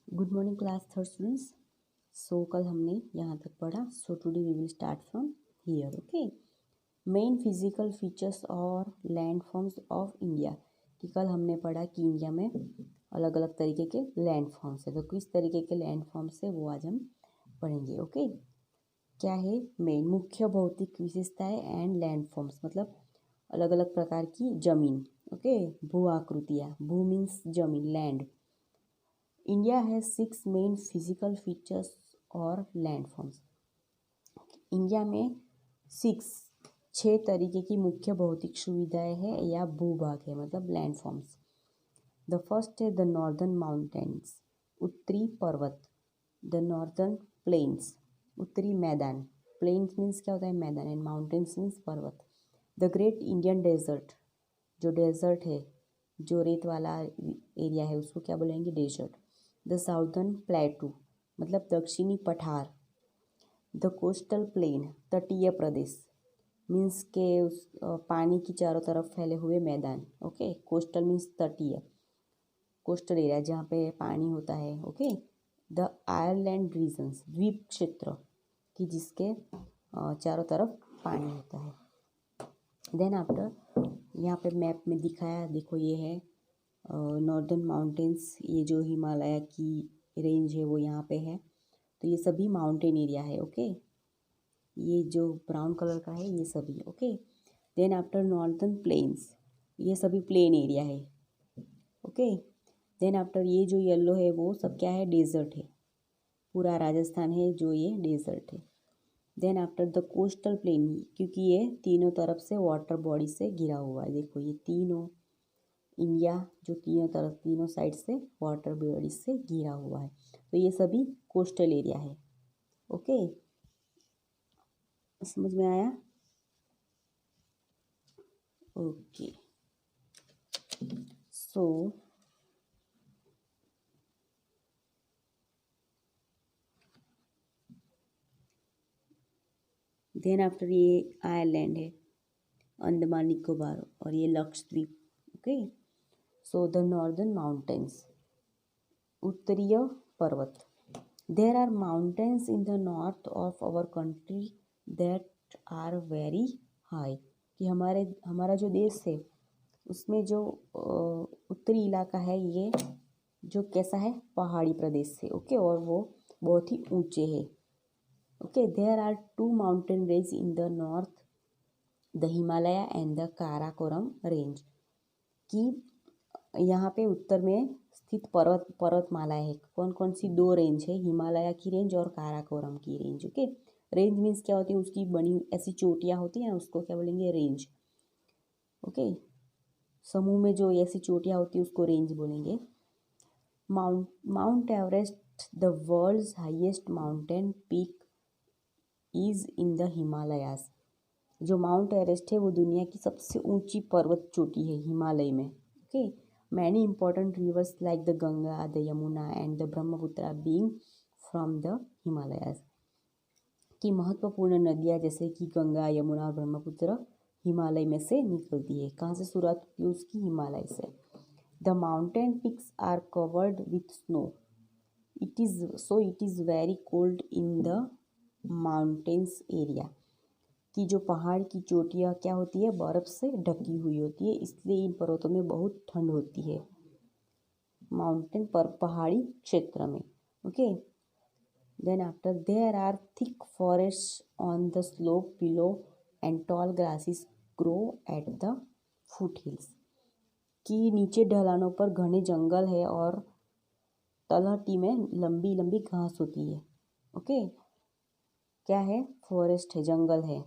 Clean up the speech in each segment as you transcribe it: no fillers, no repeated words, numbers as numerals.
Good morning class third students. So कल हमने यहाँ तक पढ़ा। सो today we will start from here. Okay, main physical features और लैंड फॉर्म्स ऑफ इंडिया। कि कल हमने पढ़ा कि इंडिया में अलग अलग तरीके के लैंड फॉर्म्स है, तो किस तरीके के लैंड फॉर्म्स है वो आज हम पढ़ेंगे। ओके, क्या है मेन मुख्य भौतिक विशेषताएं एंड लैंड फॉर्म्स, मतलब अलग अलग प्रकार की जमीन। ओके, भू आकृतियाँ, भू मीन्स जमीन, land. India has 6 main physical features और लैंडफॉर्म्स। इंडिया में 6 तरीके की मुख्य भौतिक सुविधाएं हैं या भूभाग है, मतलब लैंडफॉर्म्स। द फर्स्ट है द नॉर्दर्न माउंटेन्स, उत्तरी पर्वत। द नॉर्दर्न प्लेन्स, उत्तरी मैदान। प्लेन्स मीन्स क्या होता है, मैदान, एंड माउंटेन्स मीन्स पर्वत। द ग्रेट इंडियन डेजर्ट, जो डेजर्ट है, जो रेत वाला एरिया है, उसको क्या बोलेंगे, डेजर्ट। द साउदर्न प्लेटू, मतलब दक्षिणी पठार। द कोस्टल प्लेन, तटीय प्रदेश, मीन्स के उस पानी की चारों तरफ फैले हुए मैदान। ओके, कोस्टल मीन्स तटीय, कोस्टल एरिया जहाँ पे पानी होता है। ओके, द आयरलैंड रीजन्स, द्वीप क्षेत्र, कि जिसके चारों तरफ पानी होता है। देन आफ्टर यहाँ पे मैप में दिखाया, देखो ये है नॉर्दर्न माउंटेन्स, ये जो हिमालय की रेंज है वो यहाँ पे है, तो ये सभी माउंटेन एरिया है। ओके, ये जो ब्राउन कलर का है ये सभी। Okay, then after northern plains, ये सभी प्लेन एरिया है। ओके, देन आफ्टर ये जो येलो है वो सब क्या है, डेजर्ट है, पूरा राजस्थान है जो ये डेजर्ट है। Then after the coastal plain, क्योंकि ये तीनों तरफ से वाटर बॉडी से घिरा हुआ है। देखो ये तीनों इंडिया जो तीनों तरफ, तीनों साइड से वाटर बॉडी से घिरा हुआ है, तो ये सभी कोस्टल एरिया है। ओके, समझ में आया? ओके, सो देन आफ्टर ये आयरलैंड है, अंडमान निकोबार, और ये Lakshadweep. Okay, so the northern mountains, उत्तरीय पर्वत। There are mountains in the north of our country that are very high, कि हमारा जो देश है उसमें जो उत्तरी इलाका है ये जो कैसा है, पहाड़ी प्रदेश से। ओके, और वो बहुत ही ऊंचे है। Okay, there are 2 mountain range in the north, the Himalaya and the Karakoram range, कि यहाँ पे उत्तर में स्थित पर्वतमाला है। कौन कौन सी 2 रेंज है, हिमालय की रेंज और काराकोरम की रेंज। ओके, रेंज मीन्स क्या होती है, उसकी बनी ऐसी चोटियाँ होती हैं, उसको क्या बोलेंगे, रेंज। ओके, समूह में जो ऐसी चोटियाँ होती है उसको रेंज बोलेंगे। Mount Everest, the world's highest mountain peak, is in the Himalayas. जो माउंट एवरेस्ट है वो दुनिया की सबसे ऊंची पर्वत चोटी है हिमालय में। Okay, many important rivers like the Ganga, the Yamuna and the Brahmaputra being from the Himalayas, की महत्वपूर्ण नदियाँ जैसे कि गंगा, यमुना और ब्रह्मपुत्र हिमालय में से निकलती है। कहाँ से शुरुआत होती है उसकी, हिमालय से। The mountain peaks are covered with snow, it is very cold in the mountains area, कि जो पहाड़ की चोटियाँ क्या होती है, बर्फ़ से ढकी हुई होती है, इसलिए इन पर्वतों में बहुत ठंड होती है, माउंटेन पर पहाड़ी क्षेत्र में। Okay, then after there are thick forest on the slope below and tall grasses grow at the foothills, कि नीचे ढलानों पर घने जंगल है और तलहटी में लंबी लंबी घास होती है। ओके, क्या है, फॉरेस्ट है, जंगल है,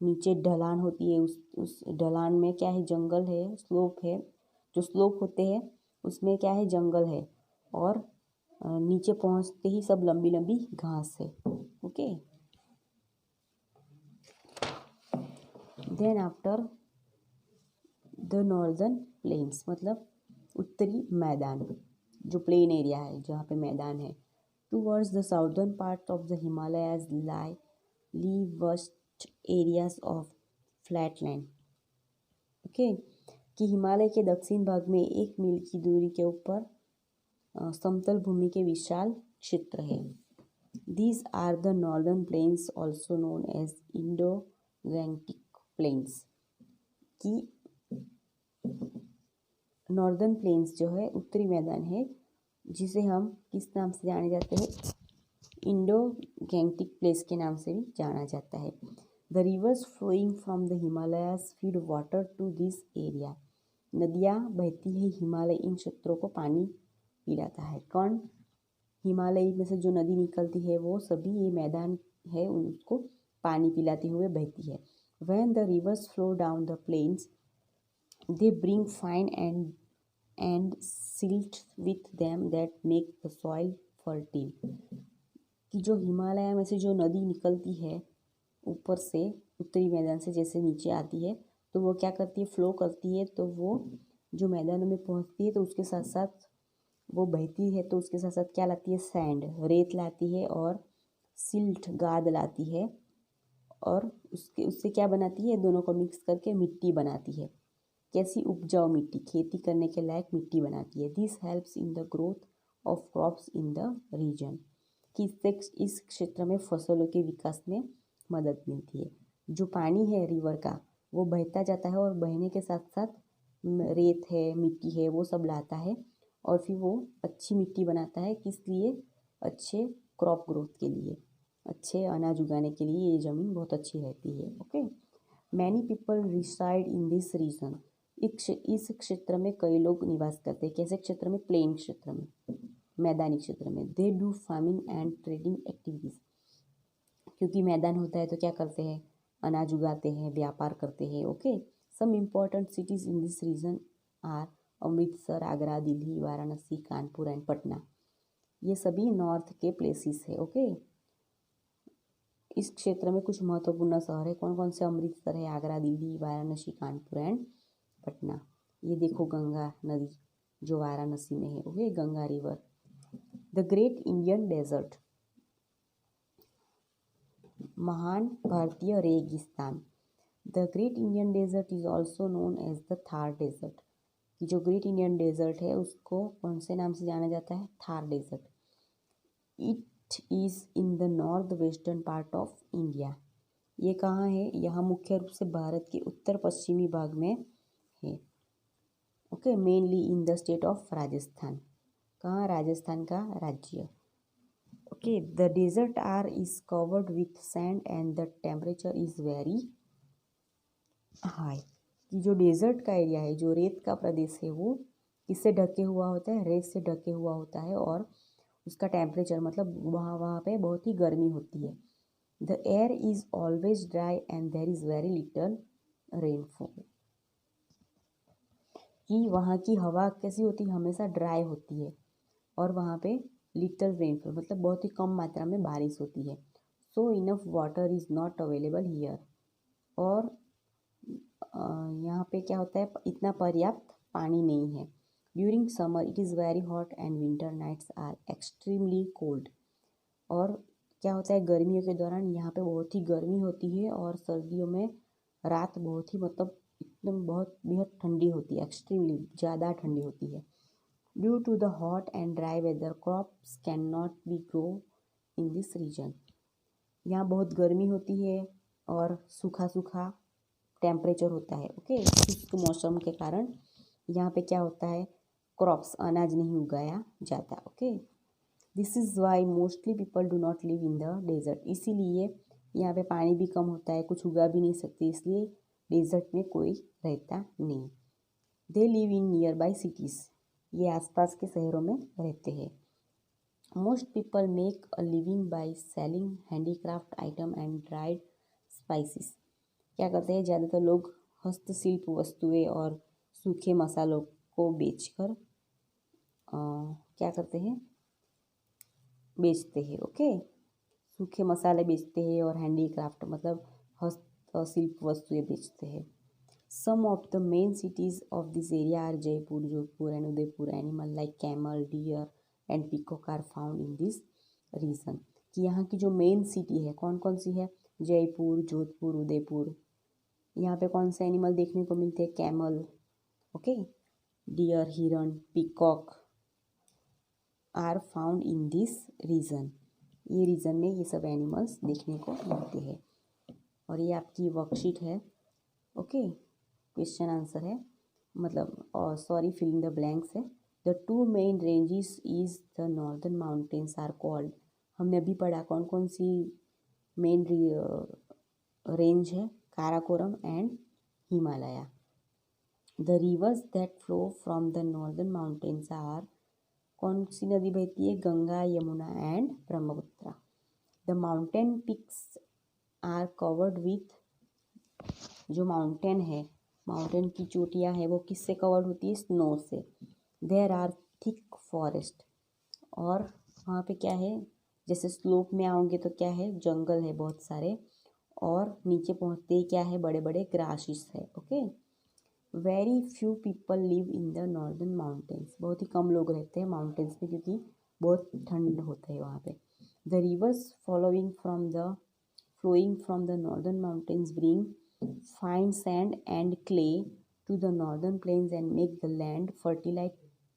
नीचे ढलान होती है, उस ढलान में क्या है, जंगल है, स्लोप है, जो स्लोप होते हैं उसमें क्या है, जंगल है, और नीचे पहुंचते ही सब लंबी लंबी घास है। Okay, then after the northern plains, मतलब उत्तरी मैदान, जो प्लेन एरिया है जहाँ पे मैदान है। Towards the southern part of the Himalayas lie vast areas of flatland. Okay, कि हिमालय के दक्षिण भाग में 1 मील की दूरी के ऊपर समतल भूमि के विशाल क्षेत्र है। These are the northern plains also known as Indo-Gangetic plains। कि नॉर्दर्न प्लेन्स जो है उत्तरी मैदान है जिसे हम किस नाम से जाने जाते हैं, इंडो गैंगटिक प्लेस के नाम से भी जाना जाता है। The rivers flowing from the Himalayas feed water to this area. नदियाँ बहती है हिमालय इन क्षेत्रों को पानी पिलाता है। कौन? हिमालय में से जो नदी निकलती है वो सभी ये मैदान है उसको पानी पिलाते हुए बहती है। When the rivers flow down the plains, they bring fine and silt with them that make the soil fertile। कि जो हिमालय में से जो नदी निकलती है ऊपर से उत्तरी मैदान से जैसे नीचे आती है तो वो क्या करती है, फ्लो करती है, तो वो जो मैदानों में पहुंचती है तो उसके साथ साथ वो बहती है तो उसके साथ साथ क्या लाती है, सैंड रेत लाती है और सिल्ट गाद लाती है और उससे क्या बनाती है, दोनों को मिक्स करके मिट्टी बनाती है। कैसी? उपजाऊ मिट्टी, खेती करने के लायक मिट्टी बनाती है। This helps in the growth of crops in the region. कि इससे इस क्षेत्र में फसलों के विकास में मदद मिलती है। जो पानी है रिवर का वो बहता जाता है और बहने के साथ साथ रेत है, मिट्टी है, वो सब लाता है और फिर वो अच्छी मिट्टी बनाता है। किस लिए? अच्छे क्रॉप ग्रोथ के लिए, अच्छे अनाज उगाने के लिए ये ज़मीन बहुत अच्छी रहती है। Okay, many people reside in this region. इस क्षेत्र में कई लोग निवास करते हैं। कैसे क्षेत्र में? प्लेन क्षेत्र में, मैदानी क्षेत्र में। They do farming and trading activities. क्योंकि मैदान होता है तो क्या करते हैं, अनाज उगाते हैं, व्यापार करते हैं। Okay, some important cities in this region are Amritsar, Agra, Delhi, Varanasi, Kanpur and Patna. ये सभी नॉर्थ के प्लेसेस है। ओके, इस क्षेत्र में कुछ महत्वपूर्ण शहर है। कौन कौन से? अमृतसर है, आगरा, दिल्ली, वाराणसी, कानपुर एंड पटना। ये देखो गंगा नदी जो वाराणसी में है। Okay, Ganga river. The great Indian desert, महान भारतीय रेगिस्तान। The great Indian desert is also known as the Thar desert. जो ग्रेट इंडियन डेजर्ट है उसको कौन से नाम से जाना जाता है? Thar desert. It is in the north western part of India. ये कहाँ है? यहाँ मुख्य रूप से भारत के उत्तर पश्चिमी भाग में है। Okay, mainly in the state of Rajasthan. कहाँ? राजस्थान का राज्य। Okay, the desert are is covered with sand and the temperature is very high. कि जो डेजर्ट का एरिया है, जो रेत का प्रदेश है, वो किससे ढके हुआ होता है? रेत से ढके हुआ होता है और उसका टेम्परेचर मतलब वहाँ पे बहुत ही गर्मी होती है। The air is always dry and there is very little rainfall. कि वहाँ की हवा कैसी होती है? हमेशा ड्राई होती है और वहाँ पे लिटल रेनफॉल मतलब बहुत ही कम मात्रा में बारिश होती है। So enough water is not available here. और यहाँ पे क्या होता है? इतना पर्याप्त पानी नहीं है। During summer it is very hot and winter nights are extremely cold. और क्या होता है? गर्मियों के दौरान यहाँ पे बहुत ही गर्मी होती है और सर्दियों में रात बहुत ही मतलब एकदम बहुत बेहद ठंडी होती है, एक्सट्रीमली ज़्यादा ठंडी होती है। Due to the hot and dry weather crops can not be grow in this region. यहाँ बहुत गर्मी होती है और सूखा सूखा टेम्परेचर होता है। ओके, शुष्क मौसम के कारण यहाँ पे क्या होता है? क्रॉप्स, अनाज नहीं उगाया जाता। Okay, this is why mostly people do not live in the desert. इसीलिए यहाँ पे पानी भी कम होता है, कुछ उगा भी नहीं सकते, इसलिए डेजर्ट में कोई रहता नहीं। They live in nearby cities. ये आसपास के शहरों में रहते हैं। Most people make a living by selling handicraft item and dried spices. क्या करते हैं? ज़्यादातर लोग हस्तशिल्प वस्तुएं और सूखे मसालों को बेचकर क्या करते हैं? बेचते हैं। ओके, सूखे मसाले बेचते हैं और हैंडीक्राफ्ट मतलब हस्तशिल्प वस्तुएं बेचते हैं। Some of the main cities of this area are Jaipur, Jodhpur and Udaipur. Animal like camel, deer and peacock are found in this region. कि यहाँ की जो मेन सिटी है कौन कौन सी है? जयपुर, जोधपुर, उदयपुर। यहाँ पे कौन से एनिमल देखने को मिलते हैं? कैमल, ओके, डियर, हिरन, peacock are found in this region. ये रीजन में ये सब एनिमल्स देखने को मिलते हैं। और ये आपकी वर्कशीट है। ओके, क्वेश्चन आंसर है, मतलब सॉरी फिलिंग द ब्लैंक्स है। The two main ranges is the northern mountains are called. हमने अभी पढ़ा कौन कौन सी मेन रेंज है, Karakoram and Himalaya. The rivers that flow from the northern mountains are, कौन सी नदी बहती है, Ganga, Yamuna and Brahmaputra. The mountain peaks are covered with, जो माउंटेन है, माउंटेन की चोटियाँ हैं वो किससे कवर्ड होती है, स्नो से। देयर आर थिक फॉरेस्ट, और वहाँ पे क्या है, जैसे स्लोप में आओगे तो क्या है, जंगल है बहुत सारे, और नीचे पहुँचते ही क्या है, बड़े बड़े ग्रासेस है। Okay, very few people live in the northern mountains, बहुत ही कम लोग रहते हैं माउंटेन्स में क्योंकि बहुत ठंड होता है वहाँ पे। The reverse flowing from the northern mountains bring fine sand and clay to the northern plains and make the land fertile,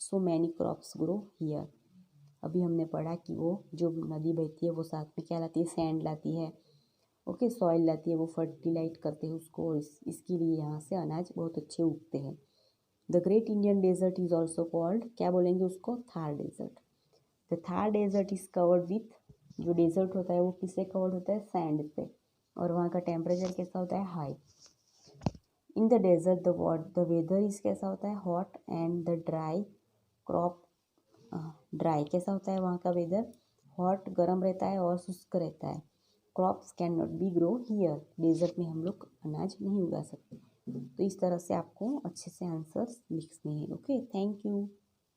so many crops grow here। अभी हमने पढ़ा कि वो जो नदी बहती है वो साथ में क्या लाती है, सैंड लाती है। ओके, सॉइल लाती है, वो फर्टिलाइट करते हैं उसको, इसके लिए यहाँ से अनाज बहुत अच्छे उगते हैं। The great Indian desert is also called, क्या बोलेंगे उसको, Thar desert. The Thar desert is covered with, जो डेजर्ट होता है वो किससे कवर्ड होता है, सैंड से, और वहाँ का टेम्परेचर कैसा होता है, high. In the desert the weather is कैसा होता है, hot and the dry crop, dry कैसा होता है वहाँ का वेदर, हॉट गर्म रहता है और शुष्क रहता है। Crops can not be grow here, desert में हम लोग अनाज नहीं उगा सकते। तो इस तरह से आपको अच्छे से आंसर्स लिखने हैं। Okay, thank you.